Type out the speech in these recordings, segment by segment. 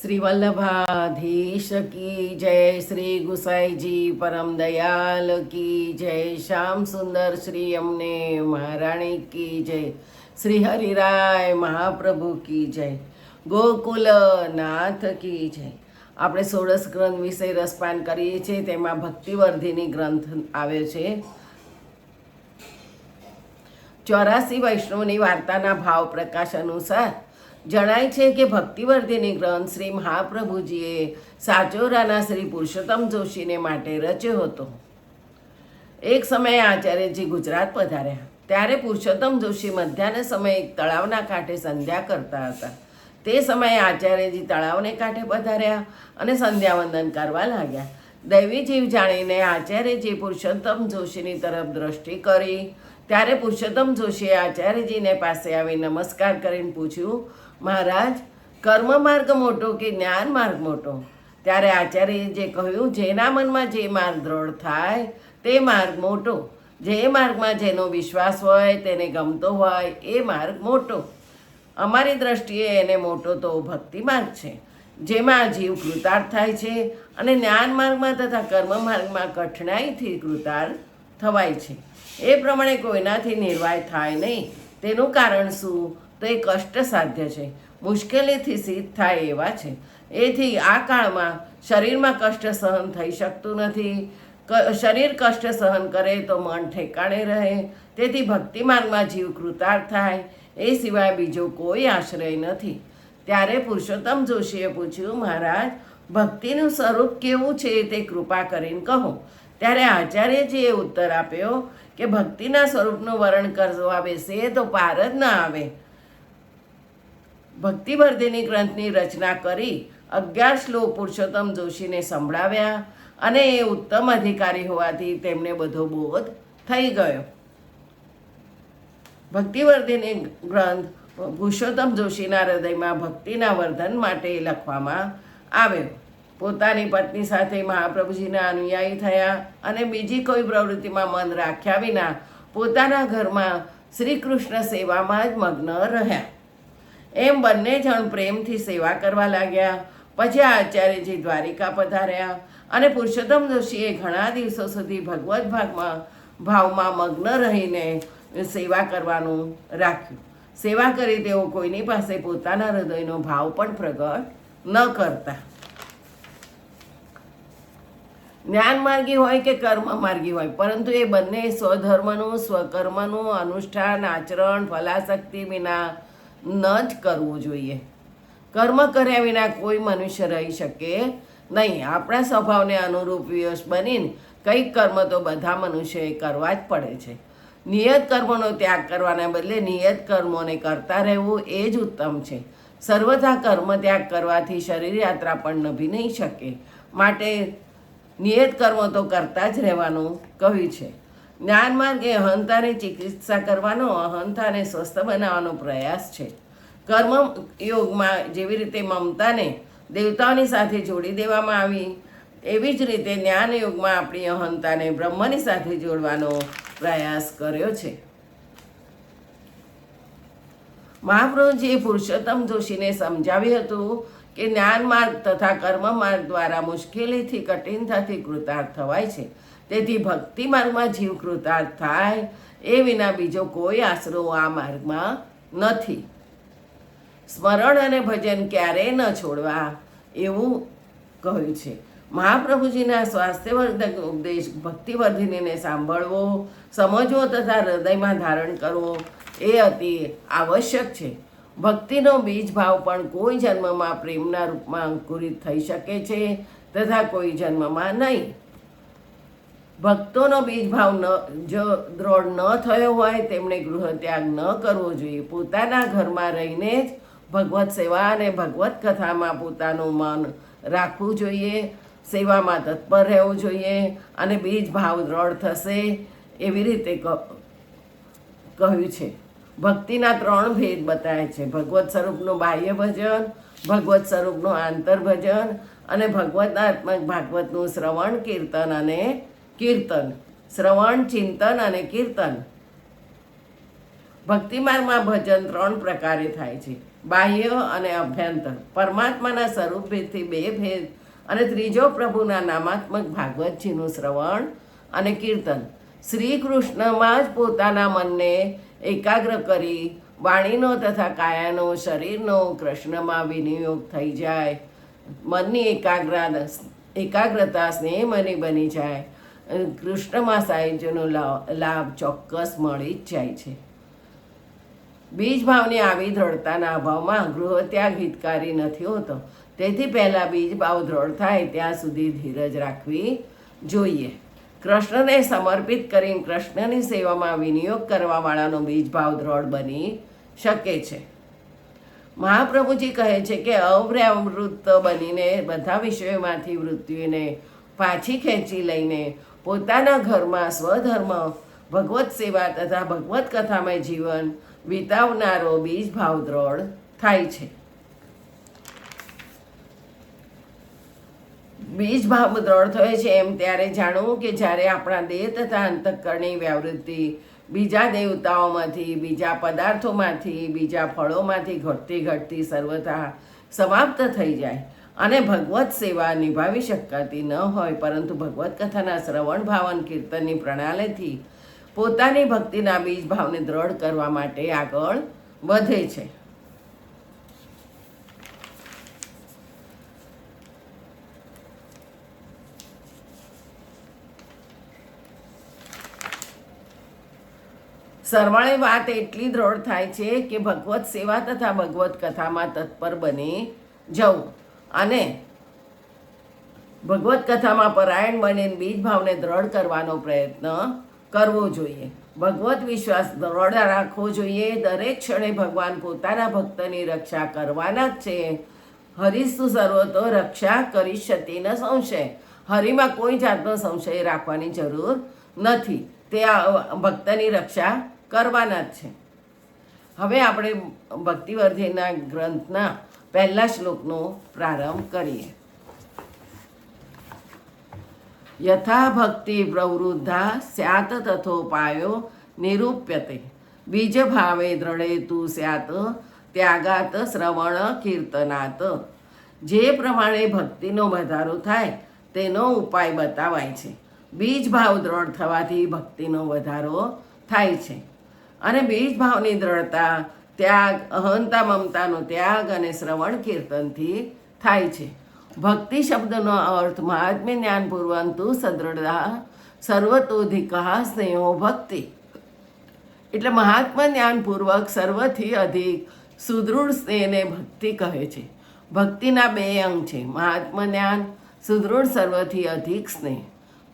श्री वल्लभाधीश की जय, श्री गुसाई जी परम दयाल की जय, श्याम सुंदर श्री अमने महाराणी की जय, श्री हरिराय महाप्रभु की जय, ગોકુલ નાથ કી જય. આપણે 16 ગ્રંથ વિશે રસપાન કરીએ છીએ. તેમાં ભક્તિવર્ધિની ગ્રંથ આવે છે. 84 વૈષ્ણવની વાર્તાના ભાવ પ્રકાશ અનુસાર જણાય છે કે ભક્તિવર્ધિની ગ્રંથ શ્રી મહાપ્રભુજીએ સાચોરાના શ્રી પુરુષોત્તમ જોશીને માટે રચ્યો હતો. એક સમયે આચાર્યજી ગુજરાત પધાર્યા. ત્યારે પુરુષોત્તમ જોશી મધ્યાહન સમયે એક તળાવના કાંઠે સંધ્યા કરતા હતા. તે સમયે આચાર્યજી તળાવને કાંઠે પધાર્યા અને સંધ્યાવંદન કરવા લાગ્યા. દૈવી જીવ જાણીને આચાર્યજી પુરુષોત્તમ જોશીની તરફ દ્રષ્ટિ કરી. ત્યારે પુરુષોત્તમ જોશીએ આચાર્યજીને પાસે આવી નમસ્કાર કરીને પૂછ્યું, મહારાજ, કર્મ માર્ગ મોટો કે જ્ઞાન માર્ગ મોટો? ત્યારે આચાર્યજીએ કહ્યું, જેના મનમાં જે માર્ગ દ્રઢ થાય તે માર્ગ મોટો. જે માર્ગમાં જેનો વિશ્વાસ હોય, તેને ગમતો હોય, એ માર્ગ મોટો. અમારી દ્રષ્ટિએ એને મોટો તો ભક્તિ માર્ગ છે, જેમાં જીવ કૃતાર્થ થાય છે, અને જ્ઞાન માર્ગમાં તથા કર્મ માર્ગમાં કઠણાઈથી કૃતાર્થ થવાય છે. એ પ્રમાણે કોઈનાથી નિર્વાય થાય નહીં. તેનું કારણ શું? તો એ કષ્ટ સાધ્ય છે, મુશ્કેલીથી સિદ્ધ થાય એવા છે. એથી આ કાળમાં શરીરમાં કષ્ટ સહન થઈ શકતું નથી. શરીર કષ્ટ સહન કરે તો મન ઠેકાણે રહે. તેથી ભક્તિ માર્ગમાં જીવ કૃતાર્થ થાય, એ સિવાય બીજો કોઈ આશ્રય નથી. ત્યારે પુરુષોત્તમ જોશીએ પૂછ્યું, મહારાજ, ભક્તિનું સ્વરૂપ કેવું છે તે કૃપા કરીને કહો. ત્યારે આચાર્યજીએ ઉત્તર આપ્યો કે ભક્તિના સ્વરૂપનું વર્ણન કરવા બેસીએ તો પાર જ ન આવે. ભક્તિવર્ધિની ગ્રંથની રચના કરી 11 શ્લોક પુરુષોત્તમ જોશીને સંભળાવ્યા, અને એ ઉત્તમ અધિકારી હોવાથી તેમને બધો બોધ થઈ ગયો. ભક્તિવર્ધિની ગ્રંથ પુરુષોત્તમ જોશીના હૃદયમાં ભક્તિના વર્ધન માટે લખવામાં આવ્યો. પોતાની પત્ની સાથે મહાપ્રભુજીના અનુયાયી થયા અને બીજી કોઈ પ્રવૃત્તિમાં મન રાખ્યા વિના પોતાના ઘરમાં શ્રી કૃષ્ણ સેવામાં જ મગ્ન રહ્યા. એમ બંને જણ પ્રેમથી સેવા કરવા લાગ્યા. પછી આચાર્યજી દ્વારિકા પધાર્યા અને પુરુષોત્તમ જોશીએ ઘણા દિવસો સુધી ભગવત ભાવમાં મગ્ન રહીને સેવા કરવાનું રાખ્યું. સેવા કરી તેઓ કોઈની પાસે પોતાના હૃદયનો ભાવ પણ પ્રગટ ન કરતા. જ્ઞાન માર્ગી હોય કે કર્મ માર્ગી હોય, પરંતુ એ બંને સ્વધર્મનું સ્વકર્મનું અનુષ્ઠાન આચરણ ફલાશક્તિ વિના ન જ કરવું જોઈએ. કર્મ કર્યા વિના કોઈ મનુષ્ય રહી શકે નહીં. આપણા સ્વભાવને અનુરૂપ વિવશ બનીને કંઈક કર્મ તો બધા મનુષ્યોએ કરવા જ પડે છે. નિયત કર્મોનો ત્યાગ કરવાના બદલે નિયત કર્મોને કરતા રહેવું એ જ ઉત્તમ છે. સર્વથા કર્મ ત્યાગ કરવાથી શરીર યાત્રા પણ નભી નહીં શકે. માટે નિયત કર્મો તો કરતા જ રહેવાનું કહ્યું છે. જ્ઞાન માર્ગ એ અહંતાની ચિકિત્સા કરવાનો, અહંતાને સ્વસ્થ બનાવવાનો પ્રયાસ છે. કર્મ યોગમાં જેવી રીતે મમતાને દેવતાઓની સાથે જોડી દેવામાં આવી, એવી જ રીતે જ્ઞાન યોગમાં આપણી અહંતાને બ્રહ્મની સાથે જોડવાનો પ્રયાસ કર્યો છે. મહાપ્રભુજીએ પુરુષોત્તમ જોશીને સમજાવ્યું હતું કે જ્ઞાન માર્ગ તથા કર્મ માર્ગ દ્વારા મુશ્કેલીથી કઠિનતાથી કૃતાર્થ થવાય છે. તેથી ભક્તિ માર્ગમાં જીવ કૃતાર્થ થાય, એ વિના બીજો કોઈ આશરો આ માર્ગમાં નથી. સ્મરણ અને ભજન ક્યારેય ન છોડવા એવું કહ્યું છે. મહાપ્રભુજીના સ્વાસ્થ્યવર્ધક ઉપદેશ ભક્તિવર્ધિનીને સાંભળવો, સમજવો તથા હૃદયમાં ધારણ કરવો એ અતિ આવશ્યક છે. ભક્તિનો બીજ ભાવ પણ કોઈ જન્મમાં પ્રેમના રૂપમાં અંકુરિત થઈ શકે છે તથા કોઈ જન્મમાં નહીં. ભક્તોનો બીજ ભાવ જો દ્રઢ ન થયો હોય તેમણે ગૃહ ત્યાગ ન કરવો જોઈએ. પોતાના ઘરમાં રહીને જ ભગવત સેવા અને ભગવત કથામાં પોતાનું મન રાખવું જોઈએ. સેવામાં તત્પર રહેવું જોઈએ અને બીજ ભાવ દ્રઢ થશે એવી રીતે કહ્યું છે. ભક્તિના 3 ભેદ બતાવે છે: ભગવત સ્વરૂપનું બાહ્ય ભજન, ભગવત સ્વરૂપનું આંતર ભજન અને ભગવતાત્મક ભાગવતનું શ્રવણ કીર્તન અને કીર્તન. શ્રવણ, ચિંતન અને કીર્તન. ભક્તિ માર્ગમાં ભજન 3 પ્રકારે થાય છે: બાહ્ય અને અભ્યંતર, પરમાત્માના સ્વરૂપ ભેદથી બે ભેદ, અને ત્રીજો પ્રભુના નામાત્મક ભાગવતજીનું શ્રવણ અને કીર્તન. શ્રી કૃષ્ણમાં જ પોતાના મનને એકાગ્ર કરી વાણીનો તથા કાયાનો શરીરનો કૃષ્ણમાં વિનિયોગ થઈ જાય, મનની એકાગ્રતા સ્નેહમની બની જાય, કૃષ્ણમાં સાહિત્યનો લાભ ચોક્કસ મળી જ જાય છે. બીજ ભાવની આવી દ્રઢતાના અભાવમાં ગૃહત્યાગ હિતકારી નથી હોતો. તેથી પહેલાં બીજ ભાવ દ્રઢ થાય ત્યાં સુધી ધીરજ રાખવી જોઈએ. કૃષ્ણને સમર્પિત કરીને કૃષ્ણની સેવામાં વિનિયોગ કરવાવાળાનો બીજ ભાવ દ્રઢ બની શકે છે. મહાપ્રભુજી કહે છે કે અવ્યાવૃત્ત બનીને બધા વિષયોમાંથી વૃત્તિઓને પાછી ખેંચી લઈને પોતાના ઘરમાં સ્વધર્મ, ભગવત સેવા તથા ભગવત કથામય જીવન વિતાવનારો બીજ ભાવ દ્રઢ થાય છે. બીજ ભાવ દ્રઢ થયો છે એમ ત્યારે જાણવું કે જ્યારે આપણા દેહ તથા અંતઃકરણની વ્યાવૃત્તિ બીજા દેવતાઓમાંથી, બીજા પદાર્થોમાંથી, બીજા ફળોમાંથી ઘટતી ઘટતી સર્વથા સમાપ્ત થઈ જાય અને ભગવત સેવા નિભાવી શકાતી ન હોય, પરંતુ ભગવત કથાના શ્રવણ ભાવન કીર્તનની પ્રણાલીથી પોતાની ભક્તિના બીજ ભાવને દ્રઢ કરવા માટે આગળ વધે છે. સરવાળે વાત એટલી દ્રઢ થાય છે કે ભગવત સેવા તથા ભગવત કથામાં તત્પર બની જવું અને ભગવત કથામાં પરાયણ બનીને બીજ ભાવને દ્રઢ કરવાનો પ્રયત્ન કરવો જોઈએ. ભગવત વિશ્વાસ દ્રઢ રાખવો જોઈએ. દરેક ક્ષણે ભગવાન પોતાના ભક્તની રક્ષા કરવાના જ છે. હરિસ્તુ સર્વતો રક્ષા કરી શતી ન સંશય. હરિમાં કોઈ જાતનો સંશય રાખવાની જરૂર નથી. તે ભક્તની રક્ષા કરવાના જ છે. હવે આપણે ભક્તિવર્ધીના ગ્રંથના પહેલા શ્લોકનો પ્રારંભ કરીએ. યથા ભક્તિ પ્રવૃદ્ધા સ્યાત તથોપાયો નિરૂપ્યતે બીજ ભાવે દ્રઢેતુ સ્યાત ત્યાગાત શ્રવણ કીર્તનાત. જે પ્રમાણે ભક્તિનો વધારો થાય તેનો ઉપાય બતાવાય છે. બીજ ભાવ દ્રઢ થવાથી ભક્તિનો વધારો થાય છે અને બીજ ભાવની દ્રઢતા ત્યાગ, અહંતા મમતાનો ત્યાગ અને શ્રવણ કીર્તનથી થાય છે. ભક્તિ શબ્દનો અર્થ મહાત્મ્ય જ્ઞાનપૂર્વંતુ સદૃઢા સર્વતોધિકા સ્નેહો ભક્તિ. એટલે મહાત્મા જ્ઞાનપૂર્વક સર્વથી અધિક સુદૃઢ સ્નેહને ભક્તિ કહે છે. ભક્તિના બે અંગ છે, મહાત્મા જ્ઞાન, સુદૃઢ સર્વથી અધિક સ્નેહ.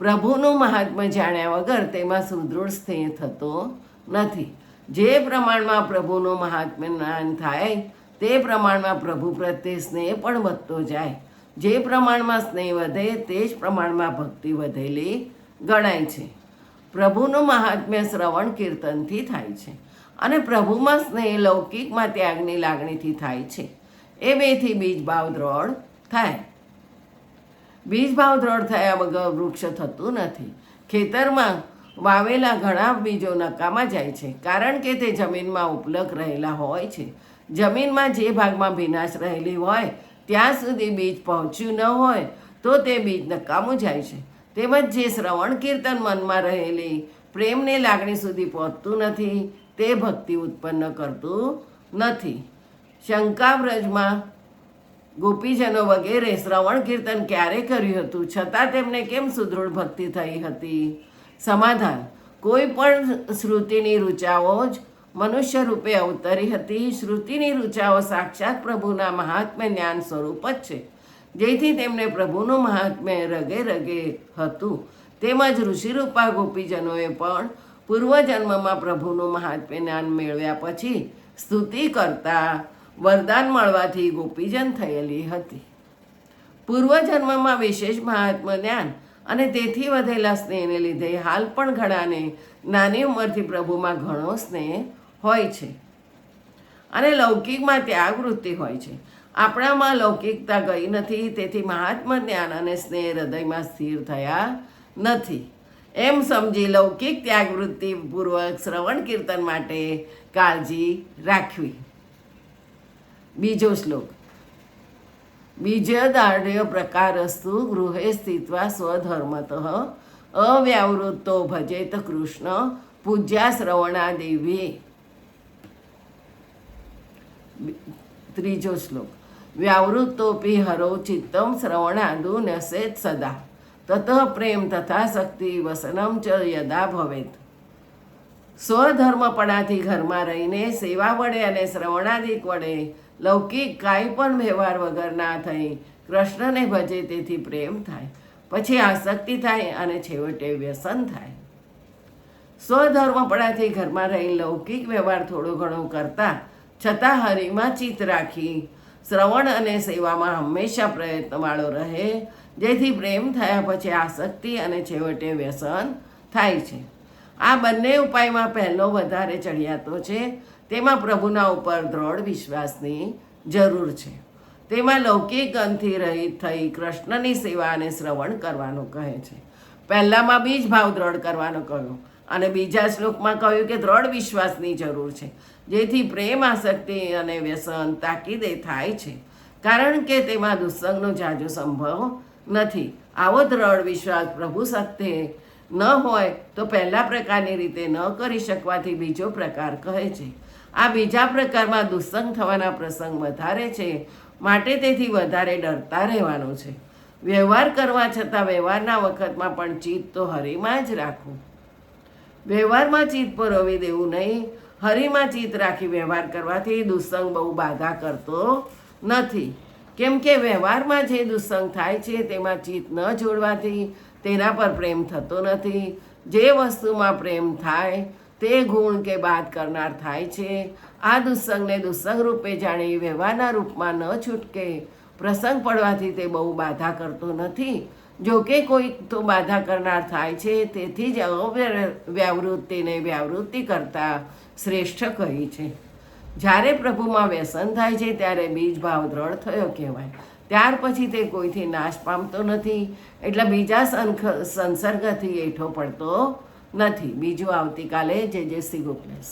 પ્રભુનું મહાત્મ્ય જાણ્યા વગર તેમાં સુદૃઢ સ્નેહ થતો નથી. જે પ્રમાણમાં પ્રભુનું મહાત્મ્ય જ્ઞાન થાય તે પ્રમાણમાં પ્રભુ પ્રત્યે સ્નેહ પણ વધતો જાય. જે પ્રમાણમાં સ્નેહ વધે તે જ પ્રમાણમાં ભક્તિ વધેલી ગણાય છે. પ્રભુનું મહાત્મ્ય શ્રવણ કીર્તનથી થાય છે અને પ્રભુમાં સ્નેહ લૌકિકમાં ત્યાગની લાગણીથી થાય છે. એ બેથી બીજ ભાવ દ્રઢ થાય. બીજ ભાવ દ્રઢ થયા વગર વૃક્ષ થતું નથી. ખેતરમાં વાવેલા ઘણા બીજો નકામા જાય છે, કારણ કે તે જમીનમાં ઉપલબ્ધ રહેલા હોય છે. જમીનમાં જે ભાગમાં ભીનાશ રહેલી હોય ત્યાં સુધી બીજ પહોંચ્યું ન હોય તો તે બીજ નકામું જાય છે. તેમજ જે શ્રવણ કીર્તન મનમાં રહેલી પ્રેમની લાગણી સુધી પહોંચતું નથી તે ભક્તિ ઉત્પન્ન કરતું નથી. શંકાવ્રજમાં ગોપીજનો વગેરે શ્રવણ કીર્તન ક્યારે કર્યું હતું, છતાં તેમને કેમ સુદૃઢ ભક્તિ થઈ હતી? સમાધાન: કોઈ પણ શ્રુતિની ઋચાઓ જ મનુષ્ય રૂપે અવતરી હતી. શ્રુતિની ઋચાઓ સાક્ષાત પ્રભુના મહાત્મ્ય જ્ઞાન સ્વરૂપ જ છે, જેથી તેમને પ્રભુનું મહાત્મ્ય રગે રગે હતું. તેમજ ઋષિરૂપા ગોપીજનોએ પણ પૂર્વજન્મમાં પ્રભુનું મહાત્મ્ય જ્ઞાન મેળવ્યા પછી સ્તુતિ કરતા વરદાન મળવાથી ગોપીજન થયેલી હતી. પૂર્વજન્મમાં વિશેષ મહાત્મ્ય જ્ઞાન અને તેથી વધેલા સ્નેહને લીધે હાલ પણ ઘણાને નાની ઉંમરથી પ્રભુમાં ઘણો સ્નેહ હોય છે અને લૌકિકમાં ત્યાગવૃત્તિ હોય છે. આપણામાં લૌકિકતા ગઈ નથી, તેથી મહાત્મ્ય જ્ઞાન અને સ્નેહ હૃદયમાં સ્થિર થયા નથી. એમ સમજી લૌકિક ત્યાગવૃત્તિ પૂર્વક શ્રવણ કીર્તન માટે કાળજી રાખવી. બીજો શ્લોક. બીજદાઢ્ય પ્રકારસ્તુ ગૃહે સ્થિત્વા સ્વધર્મતઃ અવ્યાવૃત્તો ભજેત કૃષ્ણ પૂજ્યા શ્રવણાદેવી. ત્રીજો શ્લોક. વ્યાવૃત્તોપી હરો ચિત્તમ શ્રવણાદુ નસેત સદા તત પ્રેમ તથા શક્તિ વસનમ ચ યદા ભવેત. સ્વધર્મપણાથી ઘરમાં રહીને સેવા વડે અને શ્રવણાદિક વડે લૌકિક કાંઈ પણ વ્યવહાર વગર ના થઈ કૃષ્ણને ભજે તેથી પ્રેમ થાય, પછી આસક્તિ થાય અને છેવટે વ્યસન થાય. સ્વધર્મપણાથી ઘરમાં રહી લૌકિક વ્યવહાર થોડો ઘણો કરતા છતાં હરિમાં ચિત્ત રાખી શ્રવણ અને સેવામાં હંમેશા પ્રયત્નવાળો રહે, જેથી પ્રેમ થયા પછી આસક્તિ અને છેવટે વ્યસન થાય છે. આ બંને ઉપાયમાં પહેલો વધારે ચડિયાતો છે. તેમાં પ્રભુના ઉપર દ્રઢ વિશ્વાસની જરૂર છે. તેમાં લૌકિક ગંધથી રહિત થઈ કૃષ્ણની સેવા અને શ્રવણ કરવાનું કહે છે. પહેલામાં બીજ ભાવ દ્રઢ કરવાનો કહ્યું અને બીજા શ્લોકમાં કહ્યું કે દ્રઢ વિશ્વાસની જરૂર છે, જેથી પ્રેમ, આસક્તિ અને વ્યસન તાકીદે થાય છે, કારણ કે તેમાં દુસ્સંગનો ઝાઝો સંભવ નથી. આવો દ્રઢ વિશ્વાસ પ્રભુ સાથે ન હોય તો પહેલા પ્રકારની રીતે ન કરી શકવાથી બીજો પ્રકાર કહે છે. આ બીજા પ્રકારમાં દુસ્સંગ થવાના પ્રસંગ વધારે છે, માટે તેથી વધારે ડરતા રહેવાનું છે. વ્યવહાર કરવા છતાં વ્યવહારના વખતમાં પણ ચિત્ત તો હરિમાં જ રાખવું. વ્યવહારમાં ચિત્ત પરોવી દેવું નહીં. હરિમાં ચિત્ત રાખી વ્યવહાર કરવાથી દુસ્સંગ બહુ બાધા કરતો નથી, કેમ કે વ્યવહારમાં જે દુસ્સંગ થાય છે તેમાં ચિત્ત ન જોડવાથી તેના પર પ્રેમ થતો નથી. જે વસ્તુમાં પ્રેમ થાય તે ગુણ કે બાદ કરનાર થાય છે. આ દુસ્સંગને દુસ્સંગ રૂપે જાણી વ્યવહારના રૂપમાં ન છૂટકે પ્રસંગ પડવાથી તે બહુ બાધા કરતો નથી. જો કે કોઈક તો બાધા કરનાર થાય છે, તેથી જ અવ્યાવૃત્તિને વ્યાવૃત્તિ કરતાં શ્રેષ્ઠ કહી છે. જ્યારે પ્રભુમાં વ્યસન થાય છે ત્યારે બીજ ભાવ દ્રઢ થયો કહેવાય. ત્યાર પછી તે કોઈથી નાશ પામતો નથી, એટલે બીજા સંસર્ગથી એઠો પડતો નથી. બીજું આવતીકાલે. જય શ્રી ગોપાલ.